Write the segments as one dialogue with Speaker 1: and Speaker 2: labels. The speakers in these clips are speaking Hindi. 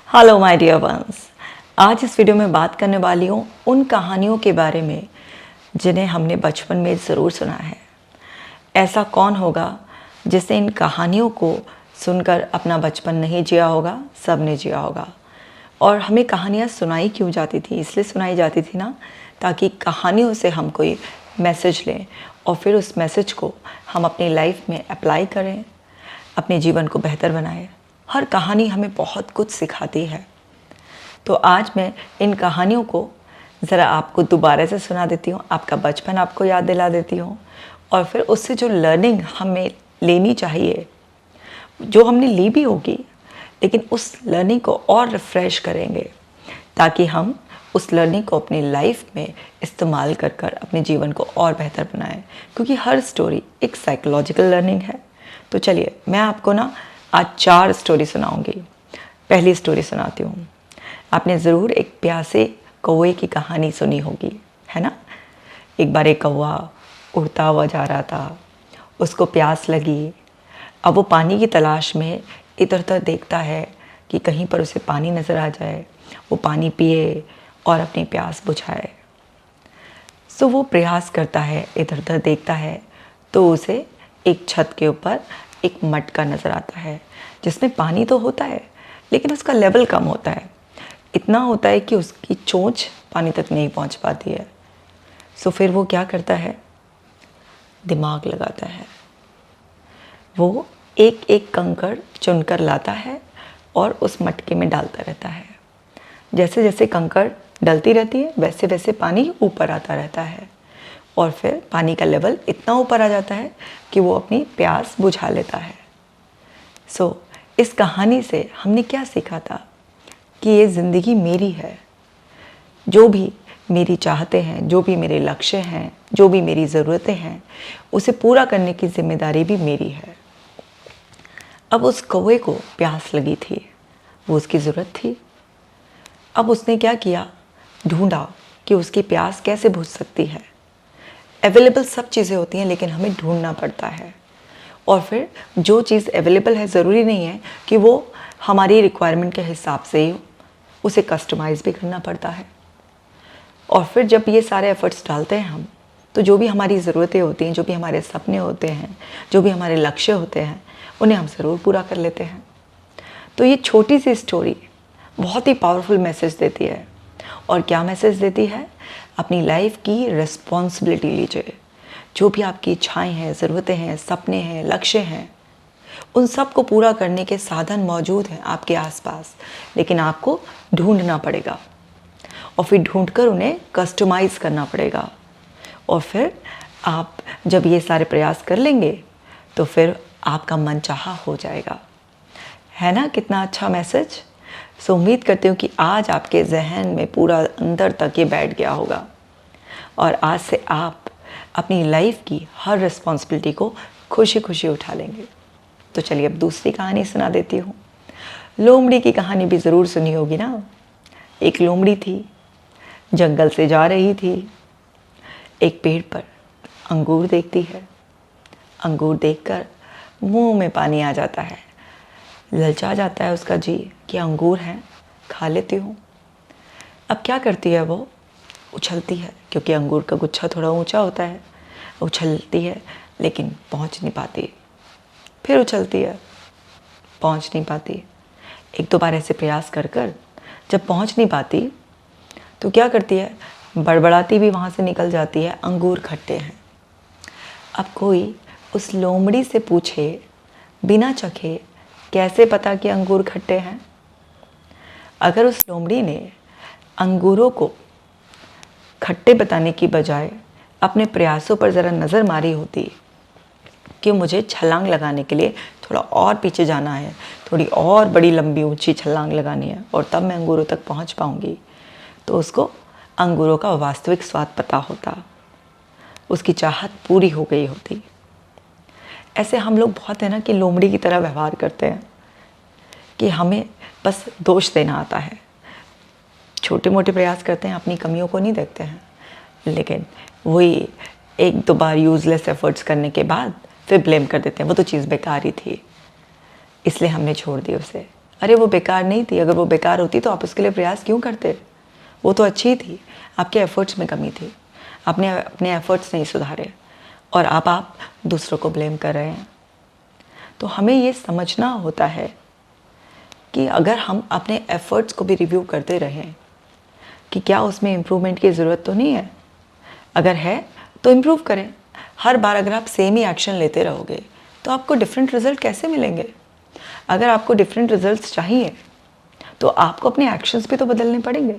Speaker 1: Hello my dear ones. आज इस वीडियो में बात करने वाली हूँ उन कहानियों के बारे में जिन्हें हमने बचपन में ज़रूर सुना है। ऐसा कौन होगा जिसने इन कहानियों को सुनकर अपना बचपन नहीं जिया होगा? सब ने जिया होगा। और हमें कहानियाँ सुनाई क्यों जाती थी? इसलिए सुनाई जाती थी ना, ताकि कहानियों से हम कोई मैसेज लें और फिर उस मैसेज को हम अपनी लाइफ में अप्लाई करें, अपने जीवन को बेहतर बनाएं। हर कहानी हमें बहुत कुछ सिखाती है। तो आज मैं इन कहानियों को ज़रा आपको दोबारा से सुना देती हूँ, आपका बचपन आपको याद दिला देती हूँ और फिर उससे जो लर्निंग हमें लेनी चाहिए, जो हमने ली भी होगी, लेकिन उस लर्निंग को और रिफ़्रेश करेंगे ताकि हम उस लर्निंग को अपनी लाइफ में इस्तेमाल कर कर अपने जीवन को और बेहतर बनाएं। क्योंकि हर स्टोरी एक साइकोलॉजिकल लर्निंग है। तो चलिए मैं आपको ना आज 4 स्टोरी सुनाऊंगी। पहली स्टोरी सुनाती हूँ। आपने ज़रूर एक प्यासे कौवे की कहानी सुनी होगी, है ना? एक बार एक कौवा उड़ता हुआ जा रहा था, उसको प्यास लगी। अब वो पानी की तलाश में इधर उधर देखता है कि कहीं पर उसे पानी नज़र आ जाए, वो पानी पिए और अपनी प्यास बुझाए। सो वो प्रयास करता है, इधर उधर देखता है, तो उसे एक छत के ऊपर एक मटका नज़र आता है जिसमें पानी तो होता है लेकिन उसका लेवल कम होता है। इतना होता है कि उसकी चोंच पानी तक नहीं पहुंच पाती है। सो फिर वो क्या करता है? दिमाग लगाता है। वो एक एक कंकड़ चुनकर लाता है और उस मटके में डालता रहता है। जैसे जैसे कंकड़ डलती रहती है वैसे वैसे पानी ऊपर आता रहता है और फिर पानी का लेवल इतना ऊपर आ जाता है कि वो अपनी प्यास बुझा लेता है। सो इस कहानी से हमने क्या सीखा था कि ये ज़िंदगी मेरी है। जो भी मेरी चाहते हैं, जो भी मेरे लक्ष्य हैं, जो भी मेरी ज़रूरतें हैं, उसे पूरा करने की जिम्मेदारी भी मेरी है। अब उस कौवे को प्यास लगी थी, वो उसकी ज़रूरत थी। अब उसने क्या किया? ढूंढा कि उसकी प्यास कैसे बुझ सकती है। अवेलेबल सब चीज़ें होती हैं लेकिन हमें ढूंढना पड़ता है। और फिर जो चीज़ अवेलेबल है ज़रूरी नहीं है कि वो हमारी रिक्वायरमेंट के हिसाब से ही, उसे कस्टमाइज़ भी करना पड़ता है। और फिर जब ये सारे एफ़र्ट्स डालते हैं हम, तो जो भी हमारी ज़रूरतें होती हैं, जो भी हमारे सपने होते हैं, जो भी हमारे लक्ष्य होते हैं, उन्हें हम ज़रूर पूरा कर लेते हैं। तो ये छोटी सी स्टोरी बहुत ही पावरफुल मैसेज देती है। और क्या मैसेज देती है? अपनी लाइफ की रिस्पॉन्सिबिलिटी लीजिए। जो भी आपकी इच्छाएं हैं, ज़रूरतें हैं, सपने हैं, लक्ष्य हैं, उन सब को पूरा करने के साधन मौजूद हैं आपके आसपास, लेकिन आपको ढूंढना पड़ेगा और फिर ढूंढकर उन्हें कस्टमाइज़ करना पड़ेगा। और फिर आप जब ये सारे प्रयास कर लेंगे तो फिर आपका मनचाहा हो जाएगा। है ना कितना अच्छा मैसेज? सो उम्मीद करती हूँ कि आज आपके जहन में पूरा अंदर तक ये बैठ गया होगा और आज से आप अपनी लाइफ की हर रिस्पॉन्सिबिलिटी को खुशी खुशी उठा लेंगे। तो चलिए अब दूसरी कहानी सुना देती हूँ। लोमड़ी की कहानी भी ज़रूर सुनी होगी ना। एक लोमड़ी थी, जंगल से जा रही थी। एक पेड़ पर अंगूर देखती है। अंगूर देखकर मुंह में पानी आ जाता है, ललचा जाता है उसका जी कि अंगूर हैं, खा लेती हूँ। अब क्या करती है वो? उछलती है, क्योंकि अंगूर का गुच्छा थोड़ा ऊंचा होता है। उछलती है लेकिन पहुंच नहीं पाती। फिर उछलती है, पहुंच नहीं पाती। एक दो बार ऐसे प्रयास कर कर जब पहुंच नहीं पाती तो क्या करती है? बड़बड़ाती भी वहाँ से निकल जाती है, अंगूर खट्टे हैं। अब कोई उस लोमड़ी से पूछे बिना चखे कैसे पता कि अंगूर खट्टे हैं? अगर उस लोमड़ी ने अंगूरों को खट्टे बताने की बजाय अपने प्रयासों पर ज़रा नज़र मारी होती कि मुझे छलांग लगाने के लिए थोड़ा और पीछे जाना है, थोड़ी और बड़ी लंबी ऊंची छलांग लगानी है और तब मैं अंगूरों तक पहुंच पाऊंगी, तो उसको अंगूरों का वास्तविक स्वाद पता होता, उसकी चाहत पूरी हो गई होती। ऐसे हम लोग बहुत है ना कि लोमड़ी की तरह व्यवहार करते हैं कि हमें बस दोष देना आता है। छोटे मोटे प्रयास करते हैं, अपनी कमियों को नहीं देखते हैं, लेकिन वही एक दो बार यूज़लेस एफर्ट्स करने के बाद फिर ब्लेम कर देते हैं, वो तो चीज़ बेकार ही थी, इसलिए हमने छोड़ दी उसे। अरे वो बेकार नहीं थी, अगर वो बेकार होती तो आप उसके लिए प्रयास क्यों करते? वो तो अच्छी थी, आपके एफर्ट्स में कमी थी, आपने अपने एफर्ट्स नहीं सुधारे और आप दूसरों को ब्लेम कर रहे हैं। तो हमें ये समझना होता है कि अगर हम अपने एफर्ट्स को भी रिव्यू करते रहें कि क्या उसमें इम्प्रूवमेंट की ज़रूरत तो नहीं है, अगर है तो इम्प्रूव करें। हर बार अगर आप सेम ही एक्शन लेते रहोगे तो आपको डिफरेंट रिजल्ट कैसे मिलेंगे? अगर आपको डिफरेंट रिजल्ट्स चाहिए तो आपको अपने एक्शंस भी तो बदलने पड़ेंगे।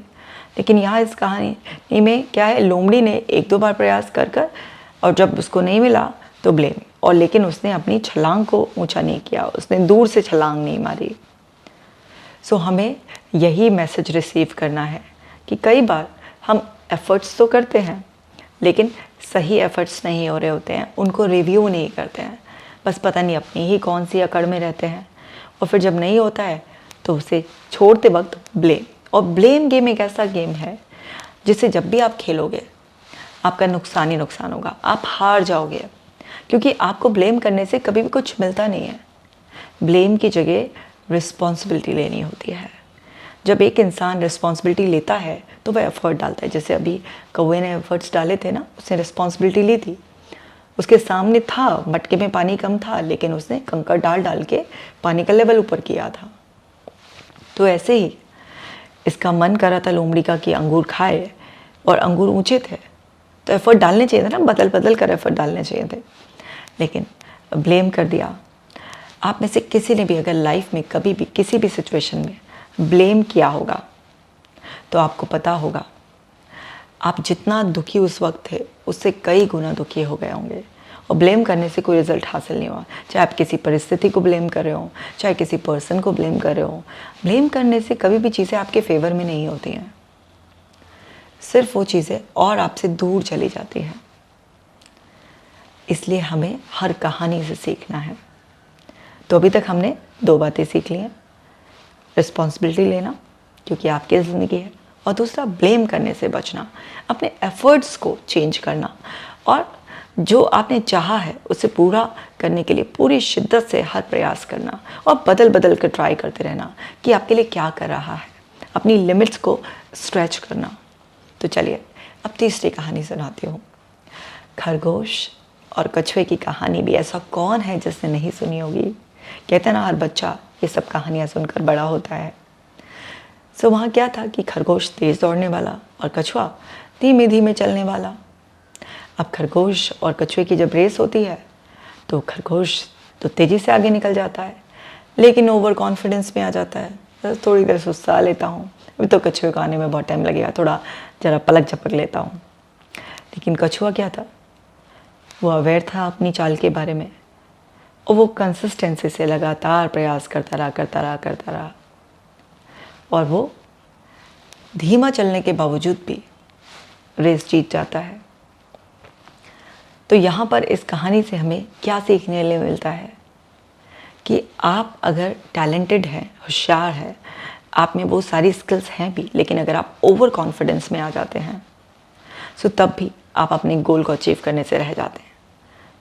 Speaker 1: लेकिन यहाँ इस कहानी में क्या है, लोमड़ी ने 1-2 बार प्रयास कर और जब उसको नहीं मिला तो ब्लेम, और लेकिन उसने अपनी छलांग को ऊंचा नहीं किया, उसने दूर से छलांग नहीं मारी। सो हमें यही मैसेज रिसीव करना है कि कई बार हम एफ़र्ट्स तो करते हैं लेकिन सही एफ़र्ट्स नहीं हो रहे होते हैं, उनको रिव्यू नहीं करते हैं, बस पता नहीं अपनी ही कौन सी अकड़ में रहते हैं, और फिर जब नहीं होता है तो उसे छोड़ते वक्त ब्लेम। और ब्लेम गेम एक ऐसा गेम है जिसे जब भी आप खेलोगे आपका नुकसान ही नुकसान होगा, आप हार जाओगे, क्योंकि आपको ब्लेम करने से कभी भी कुछ मिलता नहीं है। ब्लेम की जगह रिस्पॉन्सिबिलिटी लेनी होती है। जब एक इंसान रिस्पॉन्सिबिलिटी लेता है तो वह एफर्ट डालता है। जैसे अभी कौवे ने एफर्ट्स डाले थे ना, उसने रिस्पॉन्सिबिलिटी ली थी, उसके सामने था, मटके में पानी कम था लेकिन उसने कंकड़ डाल डाल के पानी का लेवल ऊपर किया था। तो ऐसे ही इसका मन कर रहा था लोमड़ी का कि अंगूर खाए, और अंगूर ऊंचे थे तो एफर्ट डालने चाहिए थे ना, बदल बदल कर एफर्ट डालने चाहिए थे, लेकिन ब्लेम कर दिया। आप में से किसी ने भी अगर लाइफ में कभी भी किसी भी सिचुएशन में ब्लेम किया होगा तो आपको पता होगा आप जितना दुखी उस वक्त थे उससे कई गुना दुखी हो गए होंगे, और ब्लेम करने से कोई रिजल्ट हासिल नहीं हुआ। चाहे आप किसी परिस्थिति को ब्लेम कर रहे हो, चाहे किसी पर्सन को ब्लेम कर रहे हो, ब्लेम करने से कभी भी चीज़ें आपके फेवर में नहीं होती हैं, सिर्फ वो चीज़ें और आपसे दूर चली जाती हैं। इसलिए हमें हर कहानी से सीखना है। तो अभी तक हमने 2 बातें सीख ली हैं, रिस्पॉन्सिबिलिटी लेना क्योंकि आपकी ज़िंदगी है, और दूसरा ब्लेम करने से बचना, अपने एफ़र्ट्स को चेंज करना, और जो आपने चाहा है उसे पूरा करने के लिए पूरी शिद्दत से हर प्रयास करना, और बदल बदल कर ट्राई करते रहना कि आपके लिए क्या कर रहा है, अपनी लिमिट्स को स्ट्रेच करना। तो चलिए अब तीसरी कहानी सुनाती हूँ। खरगोश और कछुए की कहानी भी ऐसा कौन है जिसने नहीं सुनी होगी। कहते हैं ना, हर बच्चा ये सब कहानियाँ सुनकर बड़ा होता है। सो वहाँ क्या था कि खरगोश तेज़ दौड़ने वाला और कछुआ धीमे धीमे चलने वाला। अब खरगोश और कछुए की जब रेस होती है तो खरगोश तो तेज़ी से आगे निकल जाता है, लेकिन ओवर कॉन्फिडेंस में आ जाता है। थोड़ी देर सुस्ता लेता हूँ, अभी तो कछुए को आने में बहुत टाइम लगेगा, थोड़ा ज़रा पलक झपक लेता हूँ। लेकिन कछुआ क्या था, वो अवेयर था अपनी चाल के बारे में, और वो कंसिस्टेंसी से लगातार प्रयास करता रहा, और वो धीमा चलने के बावजूद भी रेस जीत जाता है। तो यहाँ पर इस कहानी से हमें क्या सीखने लिए मिलता है कि आप अगर टैलेंटेड हैं, होशियार हैं, आप में वो सारी स्किल्स हैं भी, लेकिन अगर आप ओवर कॉन्फिडेंस में आ जाते हैं सो तब भी आप अपने गोल को अचीव करने से रह जाते हैं,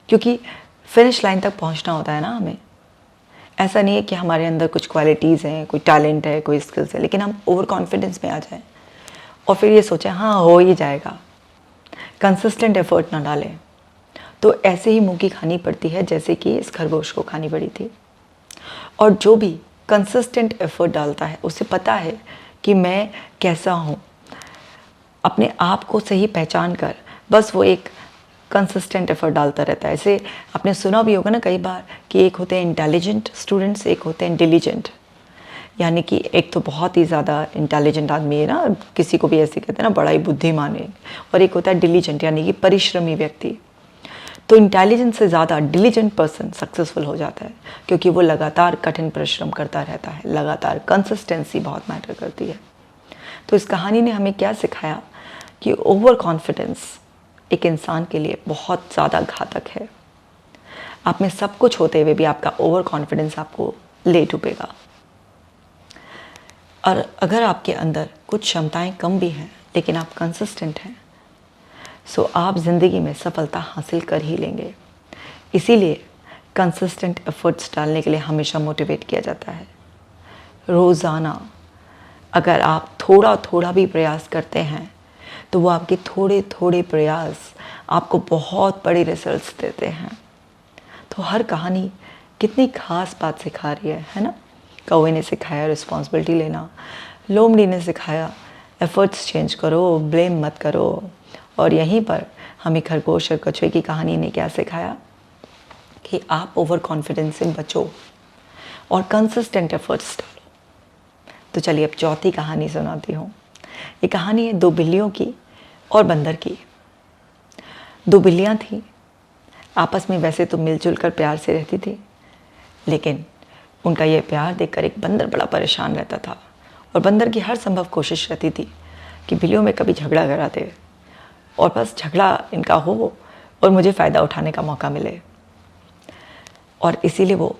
Speaker 1: क्योंकि फिनिश लाइन तक पहुंचना होता है ना हमें। ऐसा नहीं है कि हमारे अंदर कुछ क्वालिटीज़ हैं, कोई टैलेंट है, कोई स्किल्स है, लेकिन हम ओवर कॉन्फिडेंस में आ जाएं और फिर ये सोचें हाँ हो ही जाएगा, कंसिस्टेंट एफर्ट ना डालें, तो ऐसे ही मुँह की खानी पड़ती है जैसे कि इस खरगोश को खानी पड़ी थी। और जो भी कंसिस्टेंट एफर्ट डालता है उसे पता है कि मैं कैसा हूँ, अपने आप को सही पहचान कर बस वो एक कंसिस्टेंट एफर्ट डालता रहता है। ऐसे आपने सुना भी होगा ना कई बार कि एक होते हैं इंटेलिजेंट स्टूडेंट्स, एक होते हैं डिलीजेंट, यानी कि एक तो बहुत ही ज़्यादा इंटेलिजेंट आदमी है ना, किसी को भी ऐसे कहते हैं ना बड़ा ही बुद्धिमान है, और एक होता है डिलीजेंट यानी कि परिश्रमी व्यक्ति। तो इंटेलिजेंस से ज़्यादा डिलीजेंट पर्सन सक्सेसफुल हो जाता है, क्योंकि वो लगातार कठिन परिश्रम करता रहता है, लगातार कंसिस्टेंसी बहुत मैटर करती है। तो इस कहानी ने हमें क्या सिखाया कि ओवर कॉन्फिडेंस एक इंसान के लिए बहुत ज़्यादा घातक है। आप में सब कुछ होते हुए भी आपका ओवर कॉन्फिडेंस आपको ले डूबेगा। और अगर आपके अंदर कुछ क्षमताएं कम भी हैं लेकिन आप कंसिस्टेंट हैं, सो आप ज़िंदगी में सफलता हासिल कर ही लेंगे। इसीलिए कंसिस्टेंट एफर्ट्स डालने के लिए हमेशा मोटिवेट किया जाता है। रोज़ाना अगर आप थोड़ा थोड़ा भी प्रयास करते हैं तो वो आपके थोड़े थोड़े प्रयास आपको बहुत बड़े रिजल्ट्स देते हैं। तो हर कहानी कितनी खास बात सिखा रही है ना। कौवे ने सिखाया रिस्पॉन्सिबिलिटी लेना, लोमड़ी ने सिखाया एफर्ट्स चेंज करो, ब्लेम मत करो, और यहीं पर हमें खरगोश और कछुए की कहानी ने क्या सिखाया कि आप ओवर कॉन्फिडेंस से बचो और कंसिस्टेंट एफर्ट्स डालो। तो चलिए अब चौथी कहानी सुनाती हूँ। ये कहानी है दो बिल्लियों की और बंदर की। दो बिल्लियाँ थीं, आपस में वैसे तो मिलजुल कर प्यार से रहती थी, लेकिन उनका ये प्यार देखकर एक बंदर बड़ा परेशान रहता था। और बंदर की हर संभव कोशिश रहती थी कि बिल्लियों में कभी झगड़ा करा दे और बस झगड़ा इनका हो और मुझे फ़ायदा उठाने का मौका मिले। और इसीलिए वो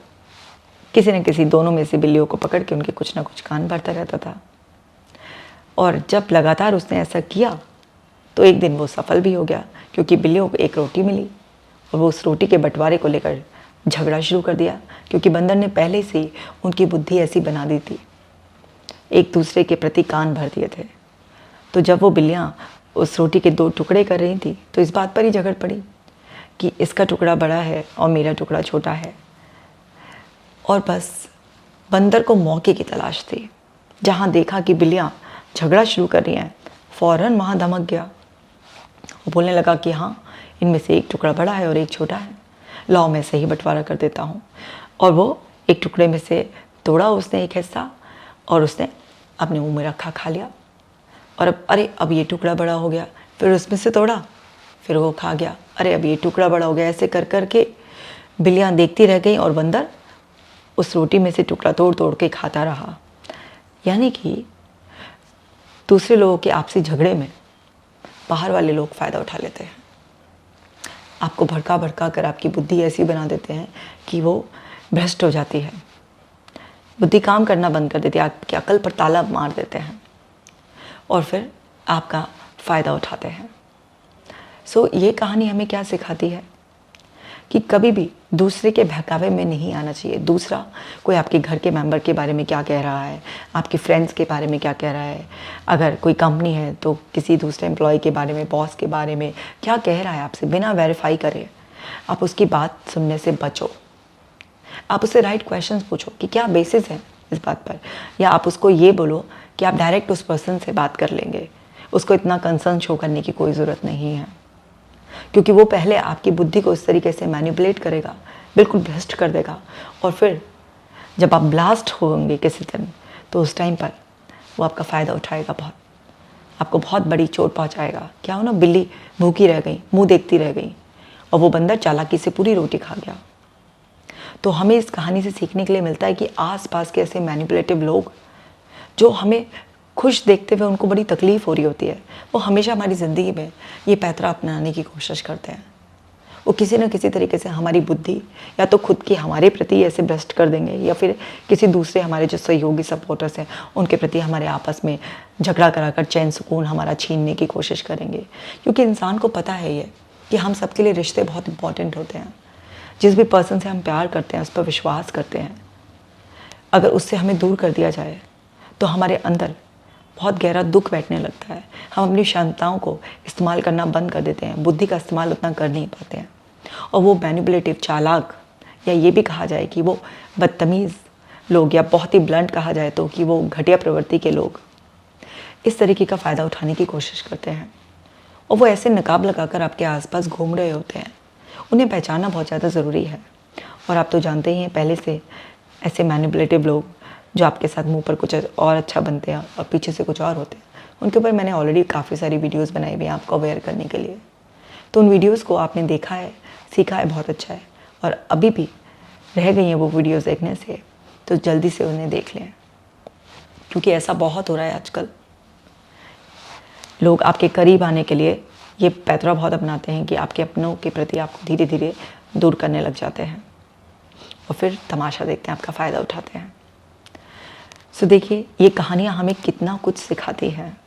Speaker 1: किसी न किसी दोनों में से बिल्लियों को पकड़ के उनके कुछ ना कुछ कान भरता रहता था। और जब लगातार उसने ऐसा किया तो एक दिन वो सफल भी हो गया, क्योंकि बिल्लियों को एक रोटी मिली और वो उस रोटी के बंटवारे को लेकर झगड़ा शुरू कर दिया, क्योंकि बंदर ने पहले से ही उनकी बुद्धि ऐसी बना दी थी, एक दूसरे के प्रति कान भर दिए थे। तो जब वो बिल्लियाँ उस रोटी के दो टुकड़े कर रही थी तो इस बात पर ही झगड़ पड़ी कि इसका टुकड़ा बड़ा है और मेरा टुकड़ा छोटा है। और बस बंदर को मौके की तलाश थी। जहाँ देखा कि बिल्लियाँ झगड़ा शुरू कर रही हैं, फ़ौरन वहाँ धमक गया। वो बोलने लगा कि हाँ, इनमें से एक टुकड़ा बड़ा है और एक छोटा है, लाओ मैं सही बंटवारा कर देता हूँ। और वो एक टुकड़े में से तोड़ा उसने एक हिस्सा और उसने अपने मुँह में रखा, खा लिया। और अब ये टुकड़ा बड़ा हो गया, फिर उसमें से तोड़ा, फिर वो खा गया। अब ये टुकड़ा बड़ा हो गया। ऐसे कर कर के बिल्लियाँ देखती रह गई और बंदर उस रोटी में से टुकड़ा तोड़ तोड़ के खाता रहा। यानी कि दूसरे लोगों के आपसी झगड़े में बाहर वाले लोग फ़ायदा उठा लेते हैं। आपको भड़का भड़का कर आपकी बुद्धि ऐसी बना देते हैं कि वो भ्रष्ट हो जाती है, बुद्धि काम करना बंद कर देती है, आपकी अकल पर ताला मार देते हैं और फिर आपका फ़ायदा उठाते हैं। सो ये कहानी हमें क्या सिखाती है कि कभी भी दूसरे के बहकावे में नहीं आना चाहिए। दूसरा कोई आपके घर के मेंबर के बारे में क्या कह रहा है, आपके फ्रेंड्स के बारे में क्या कह रहा है, अगर कोई कंपनी है तो किसी दूसरे एम्प्लॉय के बारे में, बॉस के बारे में क्या कह रहा है आपसे, बिना वेरीफाई करे आप उसकी बात सुनने से बचो। आप उससे राइट क्वेश्चंस पूछो कि क्या बेसिस है इस बात पर, या आप उसको ये बोलो कि आप डायरेक्ट उस पर्सन से बात कर लेंगे। उसको इतना कंसर्न शो करने की कोई ज़रूरत नहीं है, क्योंकि वो पहले आपकी बुद्धि को इस तरीके से मैनिपुलेट करेगा, बिल्कुल भ्रष्ट कर देगा। और फिर जब आप ब्लास्ट होंगे किसी दिन, तो उस टाइम पर वो आपका फ़ायदा उठाएगा, आपको बहुत बड़ी चोट पहुंचाएगा। क्या हो ना, बिल्ली भूखी रह गई, मुंह देखती रह गई और वो बंदर चालाकी से पूरी रोटी खा गया। तो हमें इस कहानी से सीखने के लिए मिलता है कि आसपास के ऐसे मैनिपुलेटिव लोग जो हमें खुश देखते हुए उनको बड़ी तकलीफ़ हो रही होती है, वो हमेशा हमारी ज़िंदगी में ये पैतरा अपनाने की कोशिश करते हैं। वो किसी न किसी तरीके से हमारी बुद्धि या तो खुद की हमारे प्रति ऐसे भ्रष्ट कर देंगे, या फिर किसी दूसरे हमारे जो सहयोगी सपोर्टर्स हैं उनके प्रति हमारे आपस में झगड़ा कराकर चैन सुकून हमारा छीनने की कोशिश करेंगे। क्योंकि इंसान को पता है ये कि हम सबके लिए रिश्ते बहुत इंपॉर्टेंट होते हैं। जिस भी पर्सन से हम प्यार करते हैं, उस पर विश्वास करते हैं, अगर उससे हमें दूर कर दिया जाए तो हमारे अंदर बहुत गहरा दुख बैठने लगता है। हम अपनी क्षमताओं को इस्तेमाल करना बंद कर देते हैं, बुद्धि का इस्तेमाल उतना कर नहीं पाते हैं। और वो मैनिपुलेटिव, चालाक, या ये भी कहा जाए कि वो बदतमीज़ लोग, या बहुत ही ब्लंट कहा जाए तो कि वो घटिया प्रवृत्ति के लोग इस तरीके का फ़ायदा उठाने की कोशिश करते हैं। और वो ऐसे नकाब लगाकर आपके आसपास घूम रहे होते हैं। उन्हें पहचानना बहुत ज़्यादा ज़रूरी है। और आप तो जानते ही हैं पहले से ऐसे मैनिपुलेटिव लोग जो आपके साथ मुंह पर कुछ और अच्छा बनते हैं और पीछे से कुछ और होते हैं, उनके ऊपर मैंने ऑलरेडी काफ़ी सारी वीडियोस बनाई हुई हैं आपको अवेयर करने के लिए। तो उन वीडियोस को आपने देखा है, सीखा है, बहुत अच्छा है। और अभी भी रह गई हैं वो वीडियोस देखने से, तो जल्दी से उन्हें देख लें, क्योंकि ऐसा बहुत हो रहा है आजकल। लोग आपके करीब आने के लिए ये पैतरा बहुत अपनाते हैं कि आपके अपनों के प्रति आपको धीरे धीरे दूर करने लग जाते हैं और फिर तमाशा देखते हैं, आपका फ़ायदा उठाते हैं। सो देखिए, ये कहानियाँ हमें कितना कुछ सिखाती हैं।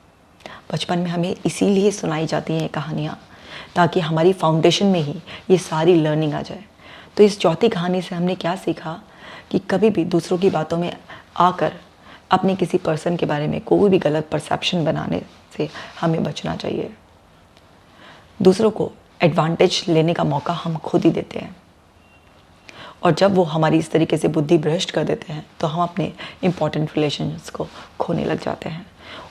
Speaker 1: बचपन में हमें इसीलिए सुनाई जाती हैं ये कहानियाँ, ताकि हमारी फाउंडेशन में ही ये सारी लर्निंग आ जाए। तो इस चौथी कहानी से हमने क्या सीखा कि कभी भी दूसरों की बातों में आकर अपने किसी पर्सन के बारे में कोई भी गलत परसेप्शन बनाने से हमें बचना चाहिए। दूसरों को एडवांटेज लेने का मौका हम खुद ही देते हैं, और जब वो हमारी इस तरीके से बुद्धि भ्रष्ट कर देते हैं तो हम अपने इम्पॉर्टेंट रिलेशंस को खोने लग जाते हैं।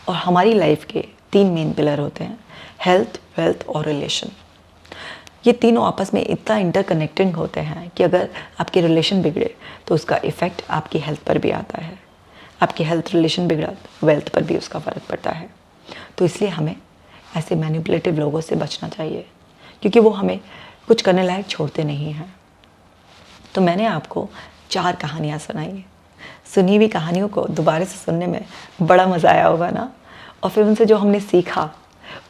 Speaker 1: और हमारी लाइफ के 3 मेन पिलर होते हैं, हेल्थ, वेल्थ और रिलेशन। ये तीनों आपस में इतना इंटरकनेक्टेड होते हैं कि अगर आपके रिलेशन बिगड़े तो उसका इफ़ेक्ट आपकी हेल्थ पर भी आता है, आपकी हेल्थ रिलेशन बिगड़ा वेल्थ पर भी उसका फ़र्क पड़ता है। तो इसलिए हमें ऐसे मैनिपुलेटिव लोगों से बचना चाहिए, क्योंकि वो हमें कुछ करने लायक छोड़ते नहीं हैं। तो मैंने आपको 4 कहानियाँ सुनाई। सुनी हुई कहानियों को दोबारा से सुनने में बड़ा मज़ा आया होगा ना, और फिर उनसे जो हमने सीखा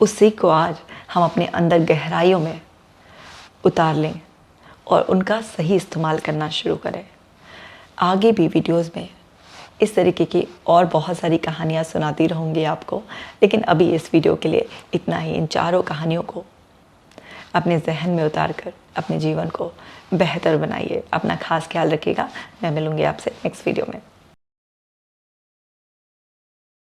Speaker 1: उस सीख को आज हम अपने अंदर गहराइयों में उतार लें और उनका सही इस्तेमाल करना शुरू करें। आगे भी वीडियोस में इस तरीके की और बहुत सारी कहानियाँ सुनाती रहूँगी आपको, लेकिन अभी इस वीडियो के लिए इतना ही। इन चारों कहानियों को अपने जहन में उतार कर अपने जीवन को बेहतर बनाइए। अपना खास ख्याल रखिएगा। मैं मिलूँगी आपसे नेक्स्ट वीडियो में।